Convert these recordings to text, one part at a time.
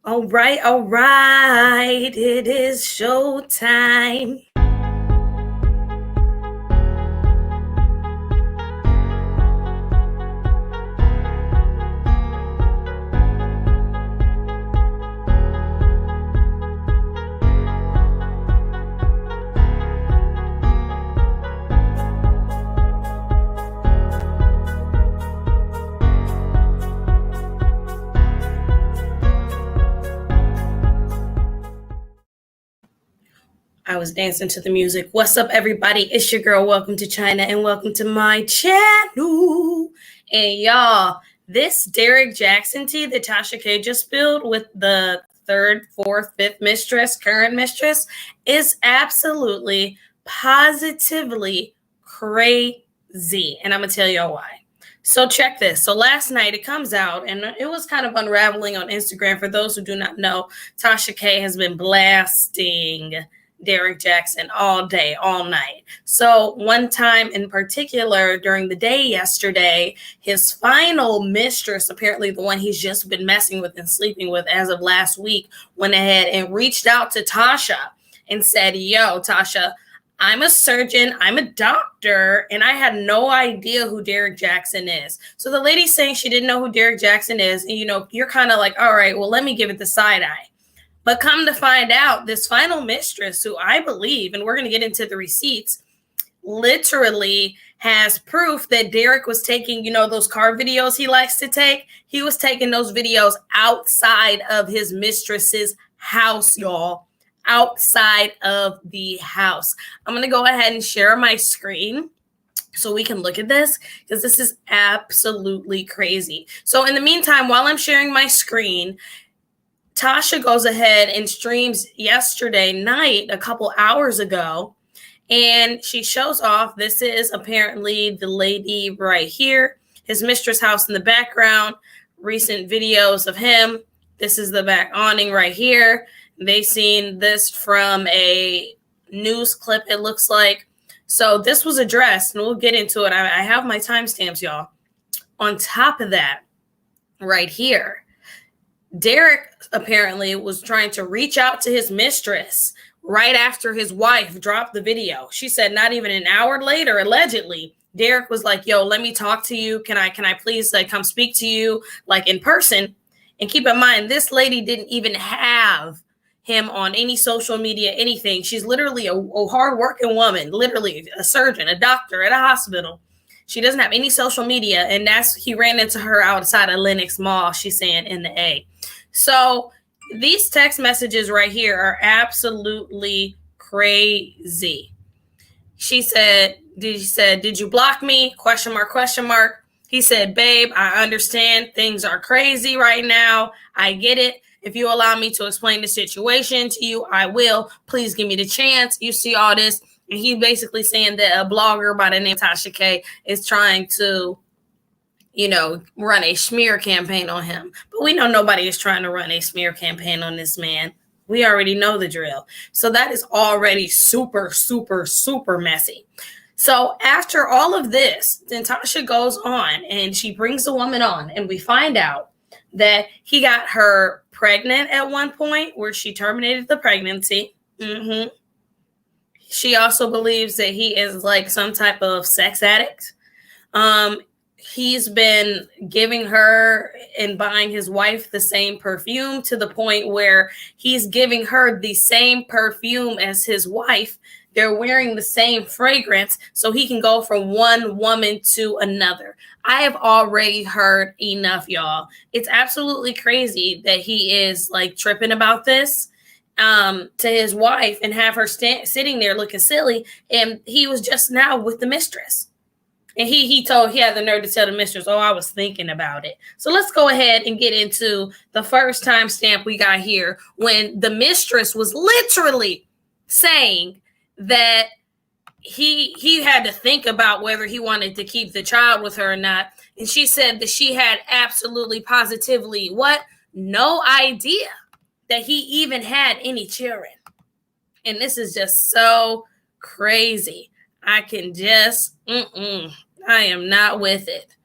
All right. It is showtime. I was dancing to the music. What's up, everybody? It's your girl. Welcome to China and welcome to my channel. And y'all, this Derrick Jaxn tea that Tasha K just spilled with the third, fourth, fifth mistress, current mistress, is absolutely, positively crazy. And I'm going to tell y'all why. So check this. So last night it comes out and it was kind of unraveling on Instagram. For those who do not know, Tasha K has been blasting Derrick Jaxn all day, all night. So one time in particular during the day yesterday, his final mistress, apparently the one he's just been messing with and sleeping with as of last week, went ahead and reached out to Tasha and said, yo, Tasha, I'm a surgeon, I'm a doctor, and I had no idea who Derrick Jaxn is. So the lady's saying she didn't know who Derrick Jaxn is. And, you're kind of like, all right, well, let me give it the side eye. But come to find out, this final mistress, who I believe, and we're going to get into the receipts, literally has proof that Derrick was taking, those car videos he likes to take. He was taking those videos outside of his mistress's house, y'all. Outside of the house. I'm going to go ahead and share my screen so we can look at this, because this is absolutely crazy. So in the meantime, while I'm sharing my screen, Tasha goes ahead and streams yesterday night, a couple hours ago, and she shows off. This is apparently the lady right here, his mistress house in the background, recent videos of him. This is the back awning right here. They seen this from a news clip, it looks like. So this was addressed, and we'll get into it. I have my timestamps, y'all. On top of that, right here, Derrick apparently was trying to reach out to his mistress right after his wife dropped the video. She said not even an hour later, allegedly, Derrick was like, yo, let me talk to you. Can I please come speak to you in person? And keep in mind, this lady didn't even have him on any social media, anything. She's literally a hardworking woman, literally a surgeon, a doctor at a hospital. She doesn't have any social media, and he ran into her outside of Lenox Mall, she's saying, in the A. So these text messages right here are absolutely crazy. She said, did you block me? Question mark, question mark. He said, babe, I understand things are crazy right now. I get it. If you allow me to explain the situation to you, I will. Please give me the chance. You see all this. And he's basically saying that a blogger by the name Tasha K is trying to, run a smear campaign on him. But we know nobody is trying to run a smear campaign on this man. We already know the drill. So that is already super, super, super messy. So after all of this, then Tasha goes on and she brings the woman on, and we find out that he got her pregnant at one point where she terminated the pregnancy. She also believes that he is some type of sex addict. He's been giving her and buying his wife the same perfume to the point where he's giving her the same perfume as his wife. They're wearing the same fragrance so he can go from one woman to another. I have already heard enough, y'all. It's absolutely crazy that he is tripping about this to his wife and have her sitting there looking silly. And he was just now with the mistress. And he had the nerve to tell the mistress, oh, I was thinking about it. So let's go ahead and get into the first timestamp we got here when the mistress was literally saying that he had to think about whether he wanted to keep the child with her or not. And she said that she had absolutely positively no idea that he even had any children. And this is just so crazy. I can just, I am not with it.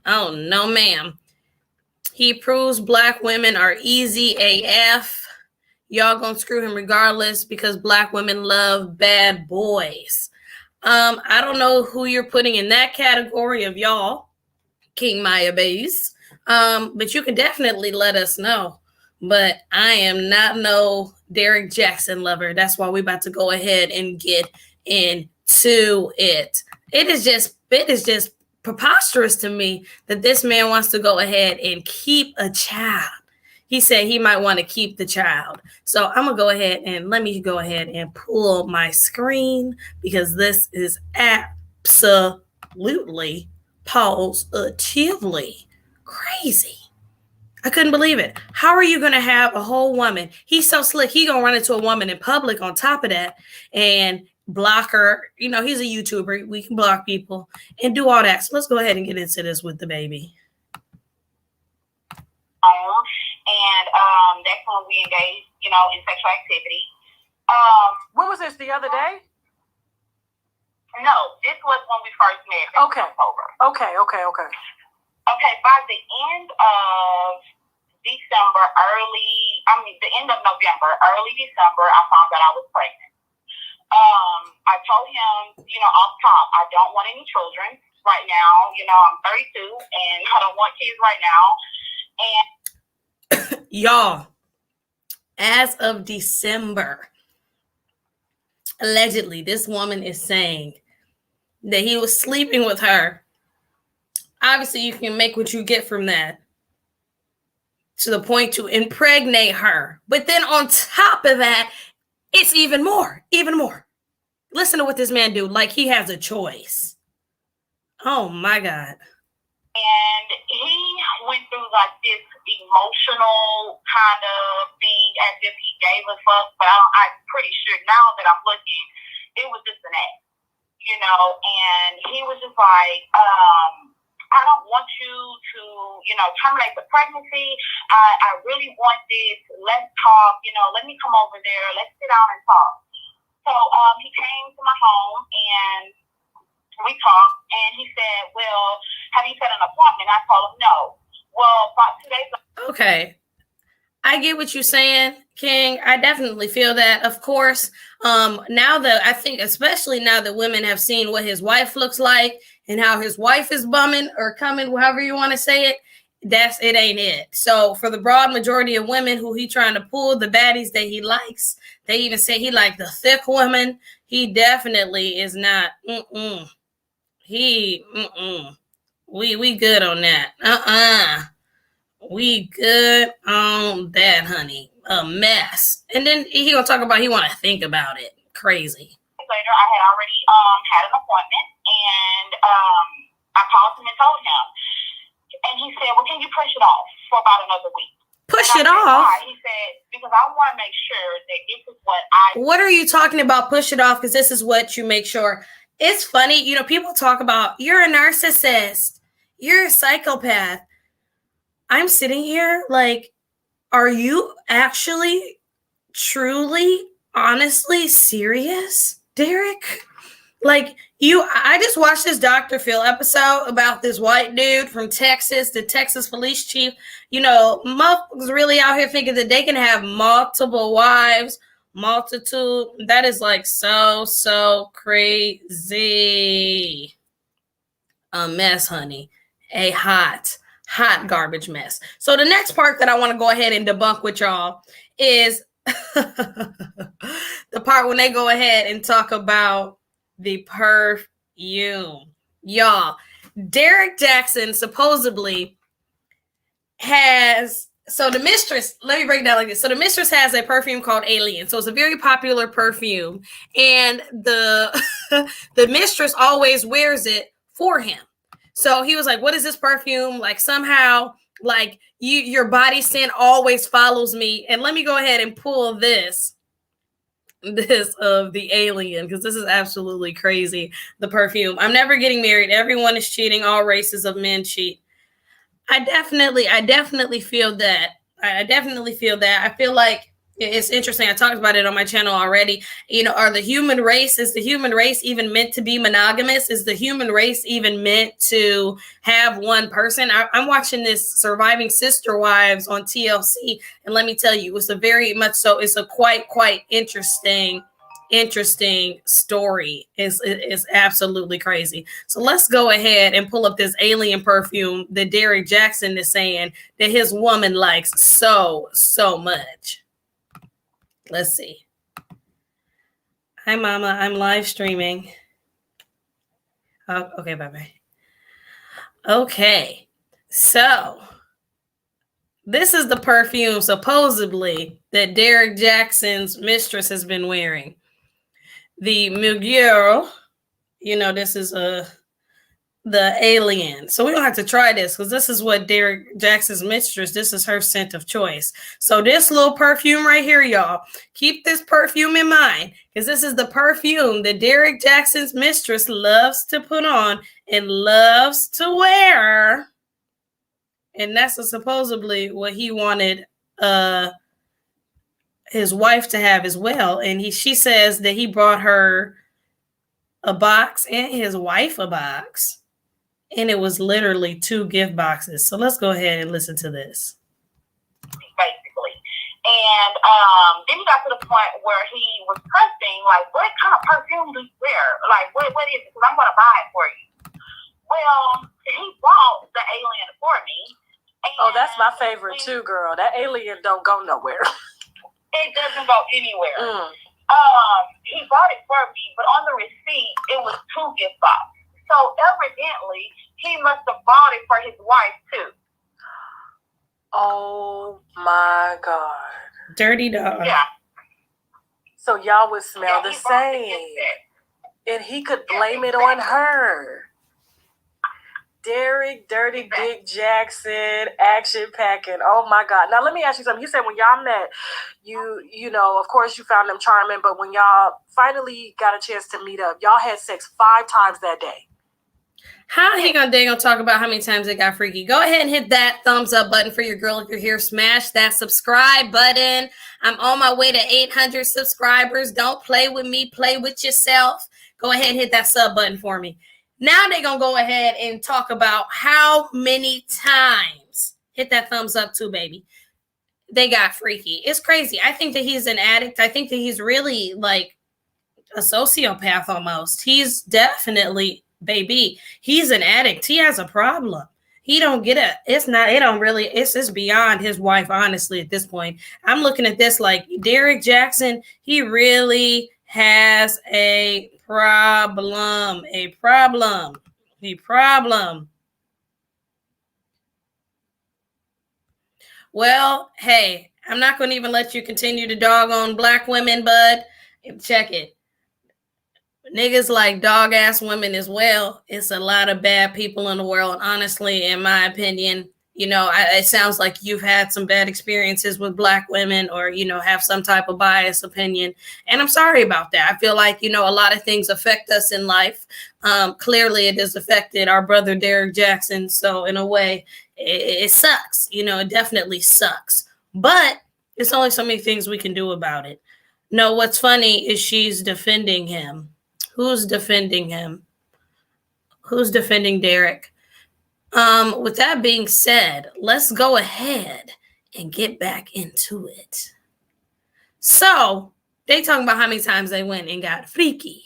Oh, no, ma'am. He proves black women are easy AF. Y'all gonna screw him regardless because black women love bad boys. I don't know who you're putting in that category of y'all, King Maya Bays. But you can definitely let us know. But I am not no Derrick Jaxn lover. That's why we're about to go ahead and get into it. It is just preposterous to me that this man wants to go ahead and keep a child. He said he might want to keep the child. So I'm going to go ahead and let me go ahead and pull my screen because this is absolutely positively crazy. I couldn't believe it. How are you going to have a whole woman? He's so slick. He going to run into a woman in public on top of that and block her. You know, he's a YouTuber. We can block people and do all that. So let's go ahead and get into this with the baby. And that's when we engaged, you know, in sexual activity. When was this? The other day? No, this was when we first met. Okay. Okay. Okay, by the end of December, the end of November, early December, I found that I was pregnant. I told him, you know, off top, I don't want any children right now. You know, I'm 32 and I don't want kids right now. And y'all, as of December, allegedly, this woman is saying that he was sleeping with her. Obviously, you can make what you get from that to the point to impregnate her. But then on top of that, it's even more. Listen to what this man do, like he has a choice. Oh, my God. And he went through like this emotional kind of thing as if he gave a fuck. But I'm pretty sure now that I'm looking, it was just an act, you know. And he was just like, I don't want you to, you know, terminate the pregnancy. I really want this. Let's talk. You know, let me come over there. Let's sit down and talk. So he came to my home and we talked. And he said, well, have you set an appointment? I told him no. Well, about 2 days ago. Okay. I get what you're saying, King. I definitely feel that. Of course, now that I think, especially now that women have seen what his wife looks like and how his wife is bumming or coming, however you want to say it, it ain't it. So for the broad majority of women who he trying to pull, the baddies that he likes, they even say he like the thick woman. He definitely is not. We good on that. We good on that, honey. A mess. And then he gonna talk about he want to think about it. Crazy. Later, I had already had an appointment, and I called him and told him, and he said, "Well, can you push it off for about another week?" Push it off. Why? He said, "Because I want to make sure that this is what I." What are you talking about? Push it off because this is what you make sure. It's funny, you know. People talk about you're a narcissist, you're a psychopath. I'm sitting here like, are you actually, truly, honestly serious, Derrick? Like, I just watched this Dr. Phil episode about this white dude from Texas, the Texas police chief. You know, motherfuckers really out here thinking that they can have multiple wives, multitude. That is like so crazy. A mess, honey. A hot garbage mess. So the next part that I want to go ahead and debunk with y'all is the part when they go ahead and talk about the perfume. Y'all, Derrick Jaxn supposedly has, so the Mistress, let me break it down like this. So the Mistress has a perfume called Alien. So it's a very popular perfume. And the Mistress always wears it for him. So he was like, what is this perfume? Like somehow, like your body scent always follows me. And let me go ahead and pull this of the Alien, because this is absolutely crazy. The perfume. I'm never getting married. Everyone is cheating. All races of men cheat. I definitely feel that. I feel like It's interesting. I talked about it on my channel already. You know, is the human race even meant to be monogamous? Is the human race even meant to have one person? I'm watching this Surviving Sister Wives on TLC, and let me tell you, it's a very much so. It's a quite interesting story. It's absolutely crazy. So let's go ahead and pull up this alien perfume that Derrick Jaxn is saying that his woman likes so much. Let's see. Hi, Mama. I'm live streaming. Oh, okay, bye-bye. Okay, so this is the perfume supposedly that Derrick Jaxn's mistress has been wearing. The Mugler, you know, this is the alien. So we don't have to try this because this is what Derrick Jaxn's mistress, this is her scent of choice. So this little perfume right here, y'all, keep this perfume in mind because this is the perfume that Derrick Jaxn's mistress loves to put on and loves to wear. And that's supposedly what he wanted his wife to have as well. And she says that he brought her a box and his wife a box. And it was literally 2 gift boxes. So let's go ahead and listen to this. Basically. And then he got to the point where he was pressing, like, what kind of perfume do you wear? Like, what is it? Because I'm going to buy it for you. Well, he bought the alien for me. Oh, that's my favorite too, girl. That alien don't go nowhere. It doesn't go anywhere. He bought it for me, but on the receipt, it was 2 gift boxes. So evidently, he must have bought it for his wife too. Oh my God. Dirty dog. Yeah. So y'all would smell the same. And he could blame it on her. Derrick, Dirty Dick Jaxn, action packing. Oh my God. Now let me ask you something. You said when y'all met, you know, of course you found them charming, but when y'all finally got a chance to meet up, y'all had sex 5 times that day. How he gonna talk about how many times they got freaky? Go ahead and hit that thumbs up button for your girl if you're here. Smash that subscribe button. I'm on my way to 800 subscribers. Don't play with me. Play with yourself. Go ahead and hit that sub button for me. Now they're gonna go ahead and talk about how many times. Hit that thumbs up too, baby. They got freaky. It's crazy. I think that he's an addict. I think that he's really like a sociopath almost. He's definitely... Baby, he's an addict. He has a problem. He don't get it. It's just beyond his wife, honestly, at this point. I'm looking at this like Derrick Jaxn, he really has a problem. Well, hey, I'm not going to even let you continue to dog on black women, bud. Check it. Niggas like dog ass women as well. It's a lot of bad people in the world, honestly, in my opinion. You know, it sounds like you've had some bad experiences with black women or, you know, have some type of biased opinion. And I'm sorry about that. I feel like, you know, a lot of things affect us in life. Clearly, it has affected our brother, Derrick Jaxn. So in a way, it sucks. You know, it definitely sucks. But there's only so many things we can do about it. No, what's funny is she's defending him. Who's defending him? Who's defending Derrick? With that being said, let's go ahead and get back into it. So they talking about how many times they went and got freaky.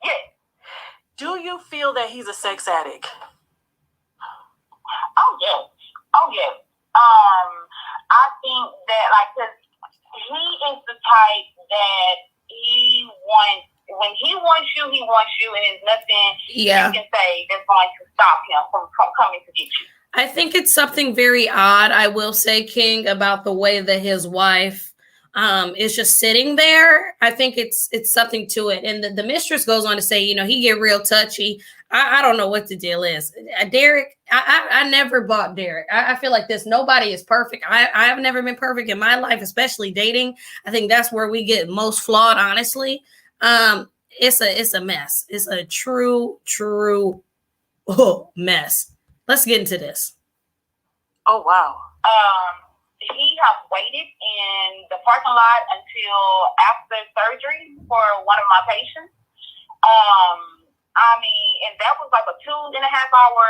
Yeah. Do you feel that he's a sex addict? Oh yes. I think that cause he is the type that he wants. When he wants you, and there's nothing you can say that's going to stop him from coming to get you. I think it's something very odd, I will say, King, about the way that his wife is just sitting there. I think it's something to it. And the mistress goes on to say, you know, he get real touchy. I don't know what the deal is. Derrick, I never bought Derrick. I feel like this. Nobody is perfect. I have never been perfect in my life, especially dating. I think that's where we get most flawed, honestly. It's a mess. It's a true mess. Let's get into this. Oh wow. he has waited in the parking lot until after surgery for one of my patients. And that was like a 2.5 hour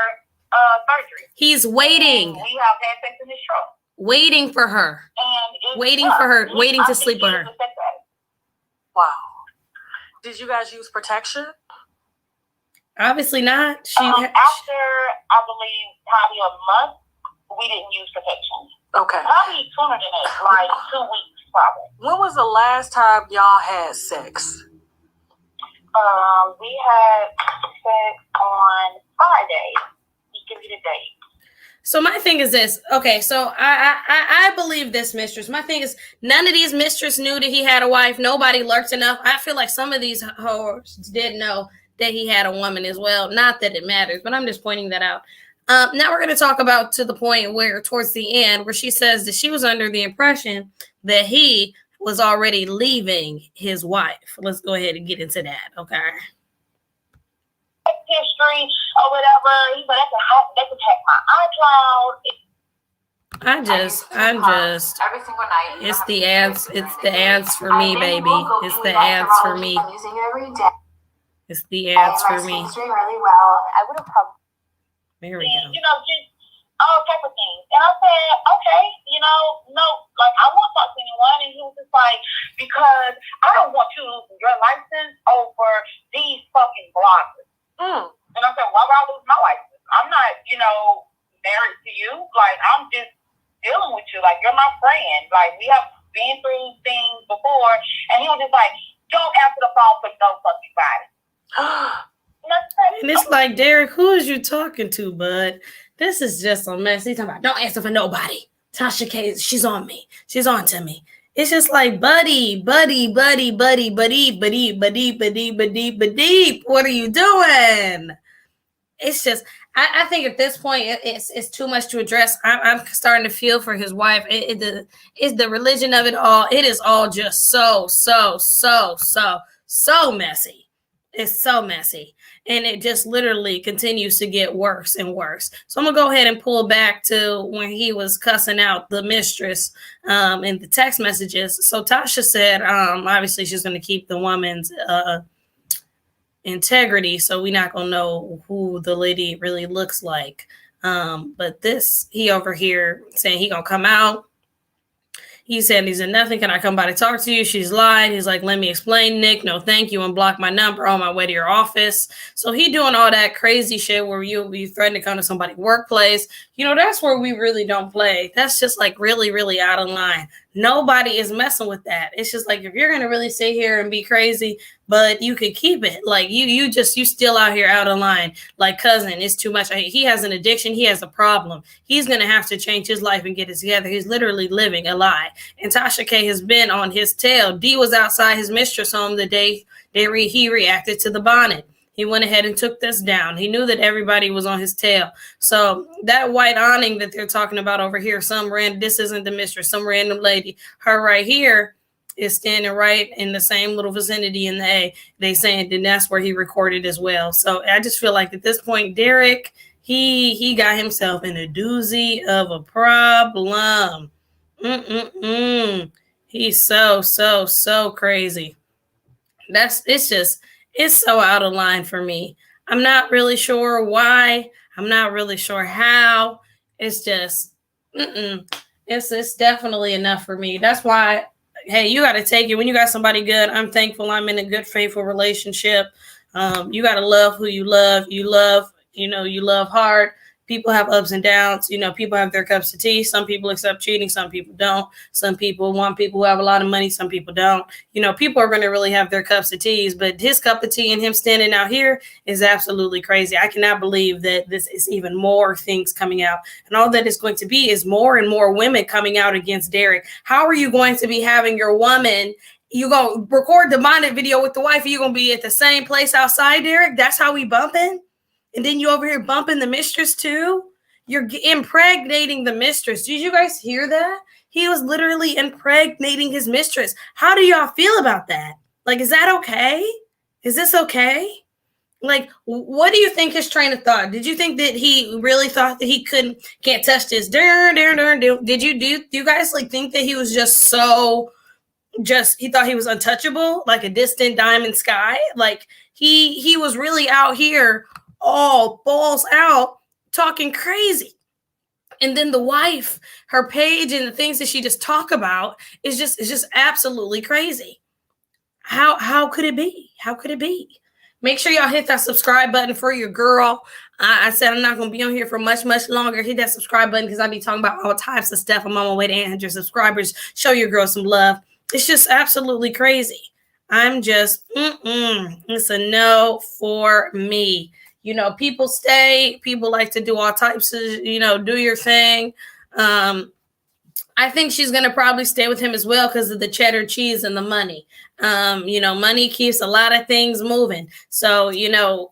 surgery. He's waiting. And we have had sex in his truck. Waiting for her. Waiting to sleep with her. Wow. Did you guys use protection? Obviously not. After, I believe, probably a month, we didn't use protection. Okay. Probably sooner than that, like 2 weeks, probably. When was the last time y'all had sex? We had sex on Friday. You give me the date. So my thing is this. Okay, so I believe this, Mistress. My thing is none of these Mistress knew that he had a wife. Nobody lurked enough. I feel like some of these hoes did know that he had a woman as well. Not that it matters, but I'm just pointing that out. Now we're going to talk about to the point where towards the end where she says that she was under the impression that he was already leaving his wife. Let's go ahead and get into that, okay? History or whatever. He said they could check my iCloud. I'm just every single night. It's the ads for me, baby. It's the ads for me. I'm using it every day. It's the ads for me. It's doing really well. I would have probably. There we go. Just all type of things. And I said, okay, no, like I won't talk to anyone. And he was just like, because I don't want you to lose your license over these fucking bloggers. And I said, why would I lose my license? I'm not, married to you. Like, I'm just dealing with you. Like, you're my friend. Like, we have been through things before. And he was just like, don't answer the phone for no fucking body. And it's like, Derrick, who is you talking to, bud? This is just a mess. He's talking about, don't answer for nobody. Tasha K, she's on me. She's on to me. It's just like, buddy. What are you doing? It's just, I think at this point, it's too much to address. I'm starting to feel for his wife. It's the religion of it all. It is all just so messy. It's so messy. And it just literally continues to get worse and worse. So I'm going to go ahead and pull back to when he was cussing out the mistress in the text messages. So Tasha said, obviously, she's going to keep the woman's integrity. So we're not going to know who the lady really looks like. But he over here saying he going to come out. He said, nothing. Can I come by to talk to you? She's lied. He's like, let me explain, Nick. No, thank you. And block my number on my way to your office. So he doing all that crazy shit where you'll be threatening to come to somebody's workplace. That's where we really don't play. That's just like really, really out of line. Nobody is messing with that. It's just like, if you're going to really sit here and be crazy, but you could keep it. Like you still out here out of line. Like, cousin, it's too much. He has an addiction. He has a problem. He's going to have to change his life and get it together. He's literally living a lie. And Tasha K has been on his tail. D was outside his mistress home the day he reacted to the bonnet. He went ahead and took this down. He knew that everybody was on his tail. So that white awning that they're talking about over here, this isn't the mistress, some random lady. Her right here is standing right in the same little vicinity in the A. They saying that that's where he recorded as well. So I just feel like at this point, Derrick, he got himself in a doozy of a problem. He's so crazy. It's so out of line for me. I'm not really sure why. I'm not really sure how. It's just, it's definitely enough for me. That's why, hey, you got to take it. When you got somebody good, I'm thankful I'm in a good, faithful relationship. You got to love who you love. You love hard. People have ups and downs. People have their cups of tea. Some people accept cheating. Some people don't. Some people want people who have a lot of money. Some people don't. People are going to really have their cups of teas. But his cup of tea and him standing out here is absolutely crazy. I cannot believe that this is even more things coming out. And all that is going to be is more and more women coming out against Derrick. How are you going to be having your woman? You going to record the bonnet video with the wife? Are you going to be at the same place outside, Derrick? That's how we bumping? And then you over here bumping the mistress too? You're impregnating the mistress. Did you guys hear that? He was literally impregnating his mistress. How do y'all feel about that? Like, is that okay? Is this okay? Like, what do you think his train of thought? Did you think that he really thought that he can't touch this? Did you guys like think that he was just he thought he was untouchable, like a distant diamond sky? Like he was really out here all balls out talking crazy. And then the wife, her page and the things that she just talk about is just absolutely crazy. How could it be? How could it be? Make sure y'all hit that subscribe button for your girl. I said I'm not going to be on here for much longer. Hit that subscribe button because I be talking about all types of stuff. I'm on my way to 800 subscribers. Show your girl some love. It's just absolutely crazy. I'm just, it's a no for me. You know, people stay. People like to do all types of, do your thing. I think she's going to probably stay with him as well because of the cheddar cheese and the money. Money keeps a lot of things moving. So,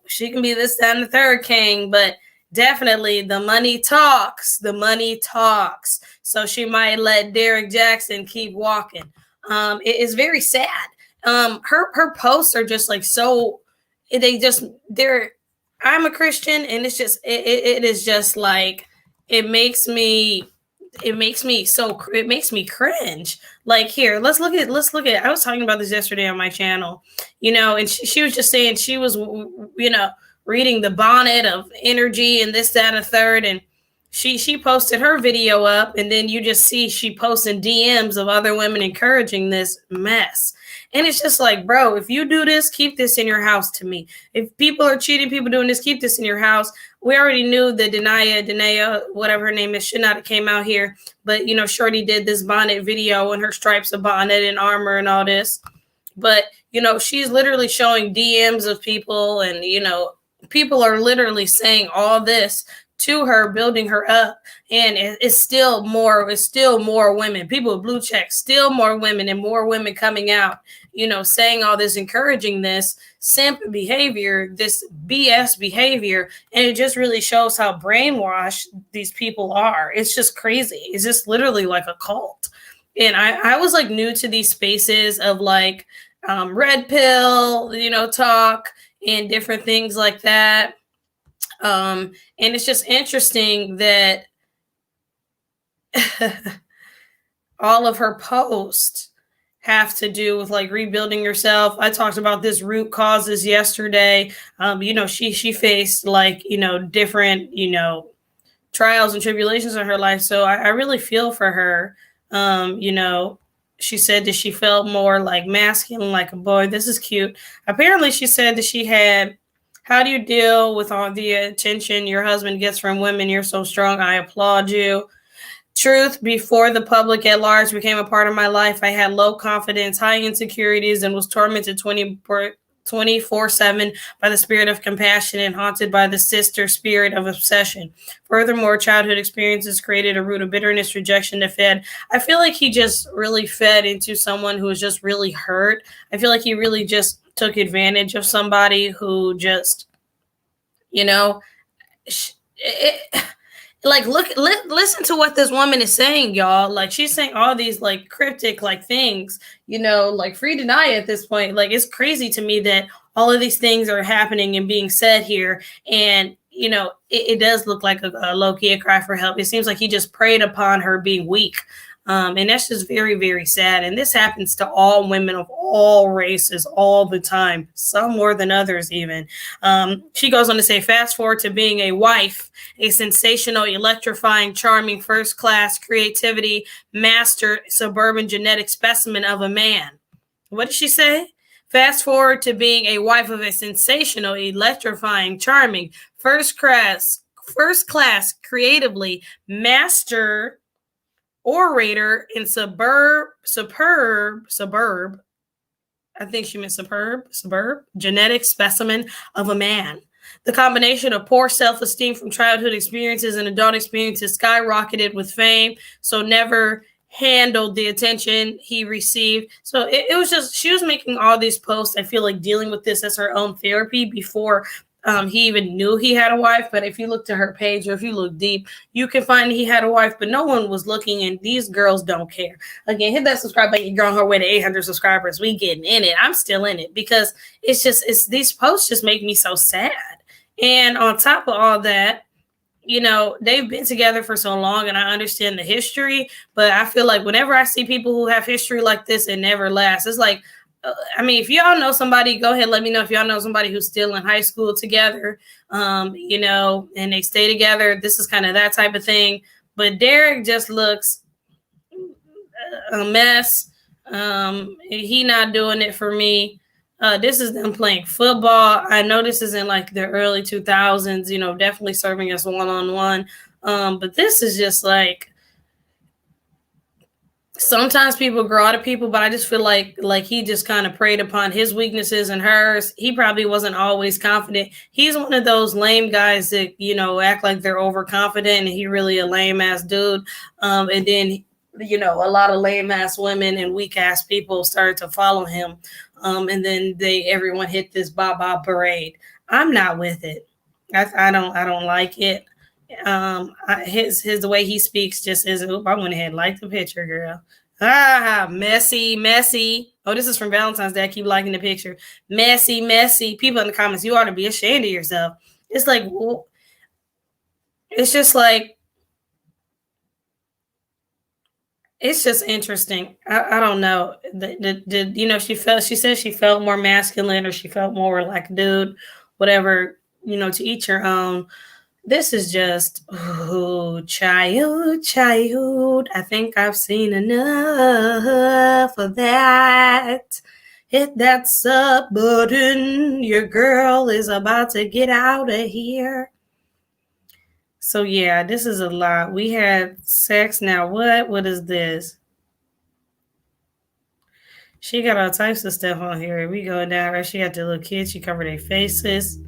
she can be this, that, and the third king, but definitely the money talks. The money talks. So she might let Derrick Jaxn keep walking. It is very sad. Her posts are just like so. I'm a Christian, and it's just it is just like it makes me cringe. Like, here, let's look at I was talking about this yesterday on my channel, and she was just saying she was reading the bonnet of energy and this, that, and a third, and she posted her video up, and then you just see she posting DMs of other women encouraging this mess. And it's just like, bro, if you do this, keep this in your house to me. If people are cheating, people doing this, keep this in your house. We already knew that Denia, whatever her name is, should not have came out here. But, Shorty did this bonnet video and her stripes of bonnet and armor and all this. But, she's literally showing DMs of people and, people are literally saying all this to her, building her up. And it's still more women, people with blue checks, still more women and more women coming out, saying all this, encouraging this simp behavior, this BS behavior. And it just really shows how brainwashed these people are. It's just crazy. It's just literally like a cult. And I was like new to these spaces of like red pill, talk and different things like that. And it's just interesting that all of her posts have to do with like rebuilding yourself. I talked about this root causes yesterday. She faced like, different, trials and tribulations in her life. So I really feel for her. She said that she felt more like masculine, like a boy. This is cute. Apparently she said that she had, how do you deal with all the attention your husband gets from women? You're so strong. I applaud you. Truth, before the public at large became a part of my life, I had low confidence, high insecurities, and was tormented 24/7 by the spirit of compassion and haunted by the sister spirit of obsession. Furthermore, childhood experiences created a root of bitterness, rejection that fed. I feel like he just really fed into someone who was just really hurt. I feel like he really just took advantage of somebody who just, listen to what this woman is saying, y'all. Like, she's saying all these like cryptic like things, like free deny at this point. Like, it's crazy to me that all of these things are happening and being said here. And, it does look like a low-key a cry for help. It seems like he just preyed upon her being weak. And that's just very, very sad. And this happens to all women of all races all the time, some more than others even. She goes on to say, fast forward to being a wife, a sensational, electrifying, charming, first-class creativity, master, suburban genetic specimen of a man. What did she say? Fast forward to being a wife of a sensational, electrifying, charming, first-class, creatively, master, orator, and superb, I think she meant superb, genetic specimen of a man. The combination of poor self-esteem from childhood experiences and adult experiences skyrocketed with fame, so never handled the attention he received. So it was just, she was making all these posts, I feel like dealing with this as her own therapy before he even knew he had a wife. But if you look to her page or if you look deep, you can find he had a wife, but no one was looking, and these girls don't care. Again, hit that subscribe button. You're on her way to 800 subscribers. We getting in it. I'm still in it because it's these posts just make me so sad. And on top of all that, you know, they've been together for so long and I understand the history, but I feel like whenever I see people who have history like this, it never lasts. It's like, I mean, if y'all know somebody, go ahead, let me know if y'all know somebody who's still in high school together, you know, and they stay together. This is kind of that type of thing. But Derrick just looks a mess. He not doing it for me. This is them playing football. I know this is in like the early 2000s, you know, definitely serving as one-on-one. But this is just like, sometimes people grow out of people, but I just feel like he just kind of preyed upon his weaknesses and hers. He probably wasn't always confident. He's one of those lame guys that, you know, act like they're overconfident and he really a lame ass dude. And then, you know, a lot of lame ass women and weak ass people started to follow him. And then everyone hit this Baba parade. I'm not with it. I don't like it. His the way he speaks just isn't. I went ahead and liked the picture, girl. Messy. Oh, this is from Valentine's Day. I keep liking the picture. Messy. People in the comments, you ought to be ashamed of yourself. It's like, it's just like, it's just interesting. I don't know. You know, she said she felt more masculine or she felt more like a dude, whatever, you know, to each your own. This is just, oh, child. I think I've seen enough of that. Hit that sub button. Your girl is about to get out of here. So, yeah, this is a lot. We had sex. Now, what is this? She got all types of stuff on here. We going down her. She got the little kids. She covered their faces.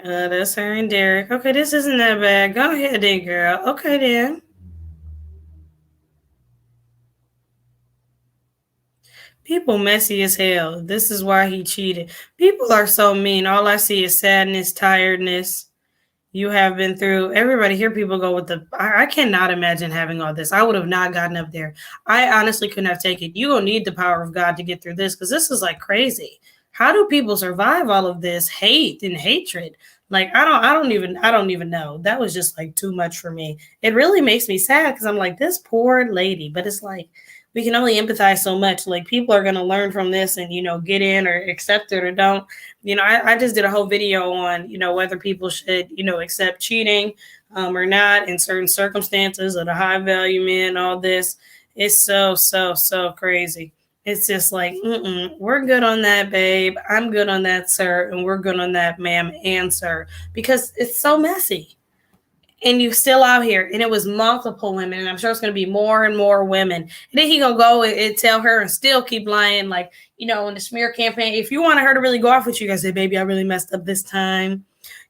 That's her and Derrick. Okay, this isn't that bad. Go ahead then, girl. Okay, then. People messy as hell. This is why he cheated. People are so mean. All I see is sadness, tiredness. You have been through. Everybody here, people go with the. I cannot imagine having all this. I would have not gotten up there. I honestly couldn't have taken it. You don't need the power of God to get through this because this is like crazy. How do people survive all of this hate and hatred? Like, I don't even know. That was just like too much for me. It really makes me sad because I'm like, this poor lady, but it's like, we can only empathize so much. Like, people are going to learn from this and, you know, get in or accept it or don't. You know, I just did a whole video on, you know, whether people should, you know, accept cheating or not in certain circumstances, or the high value men, all this. It's so crazy. It's just like, we're good on that, babe. I'm good on that, sir. And we're good on that, ma'am and sir. Because it's so messy. And you still out here. And it was multiple women. And I'm sure it's going to be more and more women. And then he going to go and tell her and still keep lying. Like, you know, in the smear campaign, if you want her to really go off with you guys, say, baby, I really messed up this time.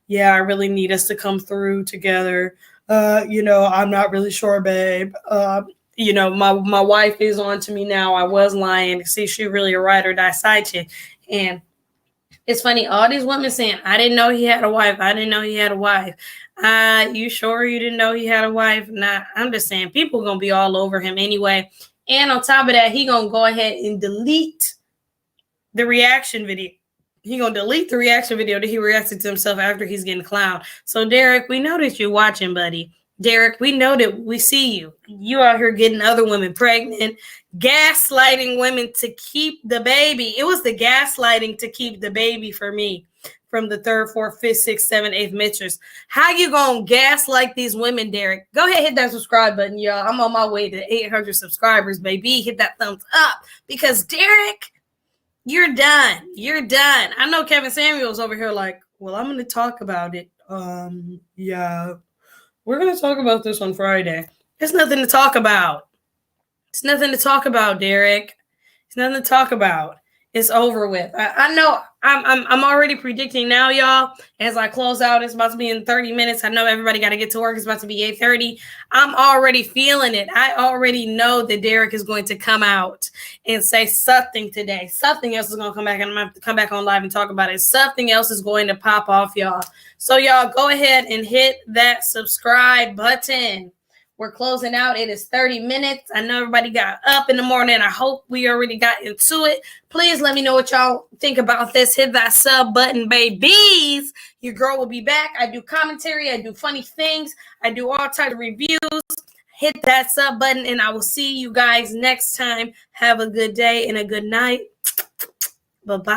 Yeah, I really need us to come through together. You know, I'm not really sure, babe. You know, my wife is on to me now. I was lying. See, she really a ride or die side chick. And it's funny, all these women saying, I didn't know he had a wife. I didn't know he had a wife. You sure you didn't know he had a wife? Nah, I'm just saying people going to be all over him anyway. And on top of that, he going to go ahead and delete the reaction video. He going to delete the reaction video that he reacted to himself after he's getting clowned. So, Derrick, we know that you're watching, buddy. Derrick, we know that we see you. You out here getting other women pregnant, gaslighting women to keep the baby. It was the gaslighting to keep the baby for me from the 3rd, 4th, 5th, 6th, 7th, 8th Mistress. How you gonna gaslight these women, Derrick? Go ahead, hit that subscribe button, y'all. I'm on my way to 800 subscribers, baby. Hit that thumbs up because Derrick, you're done. You're done. I know Kevin Samuel's over here like, well, I'm going to talk about it. Yeah. We're going to talk about this on Friday. There's nothing to talk about. It's nothing to talk about, Derrick. It's nothing to talk about. It's over with. I I'm already predicting now, y'all. As I close out, it's about to be in 30 minutes. I know everybody got to get to work. It's about to be 8:30. I'm already feeling it. I already know that Derrick is going to come out and say something today. Something else is going to come back, and I'm going to have to come back on live and talk about it. Something else is going to pop off, y'all. So y'all go ahead and hit that subscribe button. We're closing out. It is 30 minutes. I know everybody got up in the morning. I hope we already got into it. Please let me know what y'all think about this. Hit that sub button, babies. Your girl will be back. I do commentary. I do funny things. I do all types of reviews. Hit that sub button, and I will see you guys next time. Have a good day and a good night. Bye-bye.